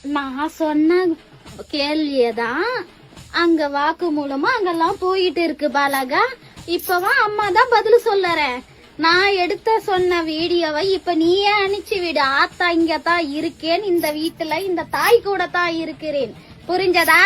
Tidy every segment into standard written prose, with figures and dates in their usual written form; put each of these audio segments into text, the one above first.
நான் சொன்ன கேள்வியதான் அங்க வாக்கு மூலமா அங்கெல்லாம் போயிட்டு இருக்கு பாலகா. இப்பவா அம்மா தான் பதில் சொல்லறேன். நான் எடுத்த சொன்ன வீடியோவை இப்ப நீயே அனுப்பிச்சு விடு. ஆத்தா இங்கதான் இருக்கேன், இந்த வீட்டுல இந்த தாய் கூட தான் இருக்கிறேன். புரிஞ்சதா?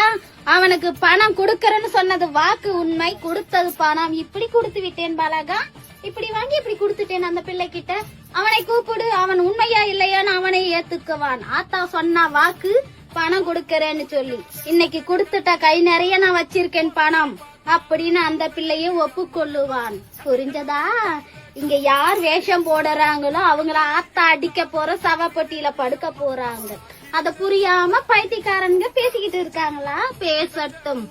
அவனுக்கு பணம் கொடுக்கறேன்னு சொன்னது வாக்கு, உண்மை. கொடுத்தது பணம். இப்படி கொடுத்து விட்டேன் பாலகா. இப்படி வாங்கி இப்படி கொடுத்துட்டேன் அந்த பிள்ளை கிட்ட. அவனை கூப்பிடு, அவன் உண்மையா இல்லையான்னு அவனை ஏத்துக்குவான். ஆத்தா சொன்ன வாக்கு பணம் கொடுக்கறேன்னு சொல்லி இன்னைக்கு கொடுத்துட்ட, கை நிறைய நான் வச்சிருக்கேன் பணம் அப்படின்னு அந்த பிள்ளைய ஒப்புக்கொள்ளுவான். புரிஞ்சதா? இங்க யார் வேஷம் போடுறாங்களோ அவங்கள ஆத்தா அடிக்க போற, சவப்பட்டியில படுக்க போறாங்க. அத புரியாம பைத்தியக்காரங்க பேசிக்கிட்டு இருக்காங்களா? பேசட்டும்.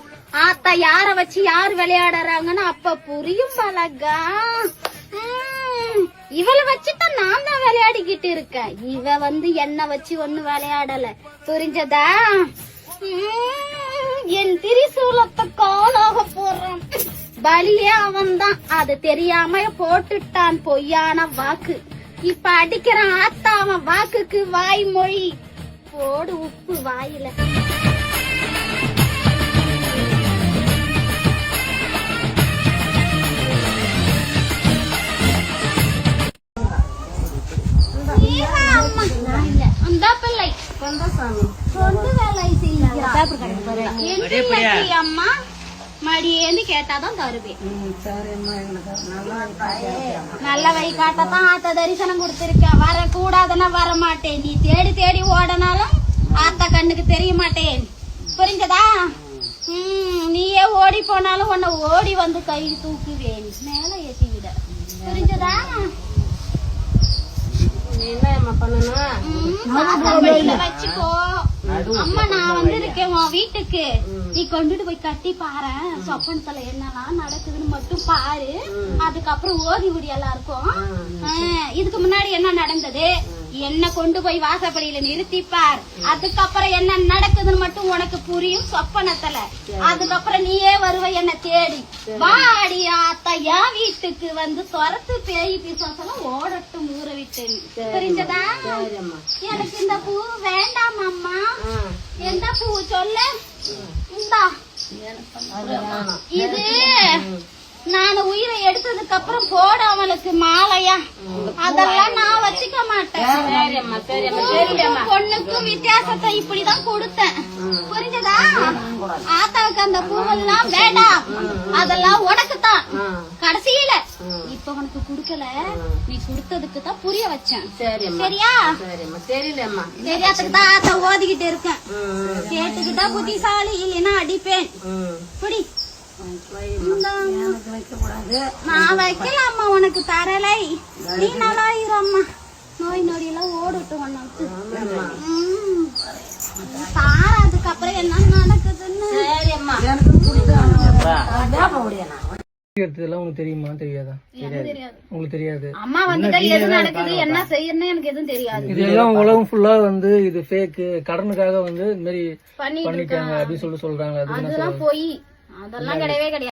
ஆத்தா யார வச்சு யார் விளையாடுறாங்கன்னு அப்ப புரியும் பாலகா. இவளை வச்சுதான் நான் தான் விளையாடிக்கிட்டு இருக்கேன். இவ என்ன வச்சு ஒண்ணு விளையாடல. புரிஞ்சதா? என் திரிசூலத்தை காலாக போறான். பலியே அவன் தான். அது தெரியாம போட்டுட்டான் பொய்யான வாக்கு. இப்ப அடிக்கிறான் ஆத்தா அவன் வாக்குக்கு வாய்மொழி. போடு உப்பு வாயில. அந்த பிள்ளை சொந்த வேலை செய்ய அம்மா மடியேந்து கேட்டாதான் தருவேன். நல்ல வை காட்டத்தான் ஆத்த தரிசனம் கொடுத்திருக்க. வரக்கூடாதுன்னா வர மாட்டேன். நீ தேடி தேடி ஓடனாலும் ஆத்தா கண்ணுக்கு தெரிய மாட்டேன். புரிஞ்சதா? நீயே ஓடி போனாலும் உன்னை ஓடி வந்து கை தூக்குவேன், மேல ஏற்றி விட. புரிஞ்சதா? வச்சுக்கோ அம்மா. நான் வந்திருக்கேன் உன் வீட்டுக்கு. நீ கொண்டுட்டு போய் கட்டி பாரு. சொப்பனத்துல என்னெல்லாம் நடக்குதுன்னு மட்டும் பாரு. அதுக்கப்புறம் ஓதி விடி எல்லாருக்கும். இதுக்கு முன்னாடி என்ன நடந்தது, என்ன கொண்டு போய் வாசப்படியில நிறுத்திப்பார். அதுக்கப்புறம் என்ன நடக்குதுன்னு மட்டும் உனக்கு புரியும் சொப்பனத்துல. அதுக்கப்புறம் நீயே வருவ என்ன தேடி. வாடி ஆத்தா என் வீட்டுக்கு துரத்து பேய் பிசாசெல்லாம் ஓடட்டும் ஊற விட்டு. புரிஞ்சதா? எனக்கு இந்த பூ வேண்டாம் அம்மா. எந்த பூ சொல்லு? இந்தா. இது நான் உயிரை எடுத்ததுக்கு அப்புறம் போட அவனுக்கு மாலையா. அதெல்லாம் நான் வச்சுக்க மாட்டேன். பொண்ணுக்கும் வித்தியாசத்தை இப்படிதான் கொடுத்தேன். புரிஞ்சதா? ஆத்தாவுக்கு அந்த பூவெல்லாம் வேண்டாம். அதெல்லாம் உனக்குத்தான். கடைசியில இப்ப உனக்கு குடுக்கல, நீ குடுத்ததுக்கு தான் புரிய வச்சேன். சரியா? தெரியாதுக்கு தான் ஆத்தா ஓதிக்கிட்டு இருக்கேன். கேட்டுக்கிட்டா புத்திசாலி, இல்லைன்னா அடிப்பேன். புடி. நான் வைக்கலாமா உனக்கு தரலை. நீ நல்லாயிரம்மா. நோய் நொடி எல்லாம் ஓடட்டும் உனக்கு. சார் அதுக்கப்புறம் என்ன நடக்குதுன்னு உங்களுக்கு தெரியுமா? தெரியாதா? உங்களுக்கு தெரியாது. அம்மா வந்துட்டா எது நடக்குது என்ன செய்யணும்னு எனக்கு எதுவும் தெரியாது. இதெல்லாம் உலகம் ஃபுல்லா இது ஃபேக், கடனுக்காக இந்த மாதிரி பண்ணிட்டாங்க அப்படின்னு சொல்றாங்க. அதெல்லாம் போய் அதெல்லாம் கிடையவே கிடையாது.